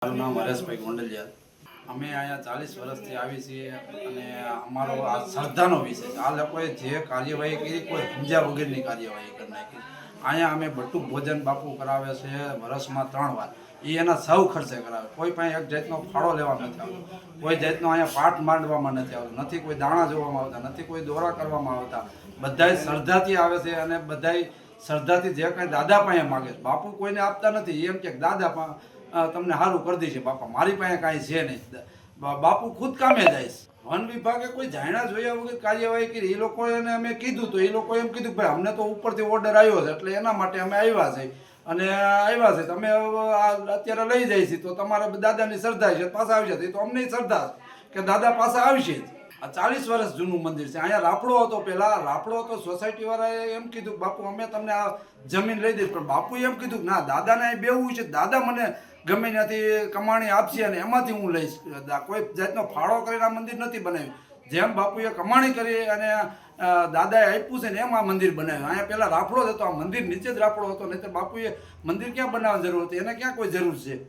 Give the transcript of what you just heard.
મારું નામ હરેશભાઈ ગોંડલિયા। અમે અહીંયા 40 વર્ષથી આવી છીએ અને અમારો આ શ્રદ્ધાનો વિષય છે। આ લોકોએ જે કાર્યવાહી કરી કોઈ સમજ્યા વગરની કાર્યવાહી કરી નાખી। અહીંયા અમે બટુક ભોજન બાપુ કરાવે છે વર્ષમાં 3 વાર। એ એના સૌ ખર્ચે કરાવે। કોઈ પાસે એક જાતનો ફાળો લેવા નથી આવતો, કોઈ જાતનો અહીંયા પાઠ માંડવામાં નથી આવતો, નથી કોઈ દાણા જોવામાં આવતા, નથી કોઈ દોરા કરવામાં આવતા। બધાય શ્રદ્ધાથી આવે છે અને બધાય શ્રદ્ધાથી જે કાંઈ દાદા પાસે માગે છે। બાપુ કોઈને આપતા નથી, એમ કે દાદા તમને સારું કરી દેશે બાપા, મારી પાસે કાંઈ છે નહીં। બાપુ ખુદ કામે જાય છે। વન વિભાગે કોઈ જાણ્યા જોયા વગર કાર્યવાહી કરી। એ લોકોને અમે કીધું તો એ લોકો એમ કીધું ભાઈ અમને તો ઉપરથી ઓર્ડર આવ્યો છે એટલે એના માટે અમે આવ્યા છે અને આવ્યા છે તમે અત્યારે લઈ જાય છે તો તમારે દાદાની શ્રદ્ધા છે પાછા આવી જશે, તો અમને શ્રદ્ધા છે કે દાદા પાછા આવશે જ। આ 40 વર્ષ જૂનું મંદિર છે। અહીંયા રાફડો હતો, પહેલા રાફડો હતો, સોસાયટી વાળાએ એમ કીધું બાપુ અમે તમને આ જમીન લઈ દઈશ, પણ બાપુએ એમ કીધું ના દાદાને અહીં બેવું છે, દાદા મને ગમે ત્યાંથી કમાણી આપશે અને એમાંથી હું લઈશ। કોઈ જાતનો ફાળો કરીને આ મંદિર નથી બનાવ્યું। જેમ બાપુએ કમાણી કરી અને દાદાએ આપ્યું છે ને એમ આ મંદિર બનાવ્યું। અહીંયા પહેલા રાફડો જ હતો, આ મંદિર નીચે જ રાફડો હતો, નહીં તો બાપુએ મંદિર ક્યાં બનાવવાની જરૂર હતી, એને ક્યાં કોઈ જરૂર છે।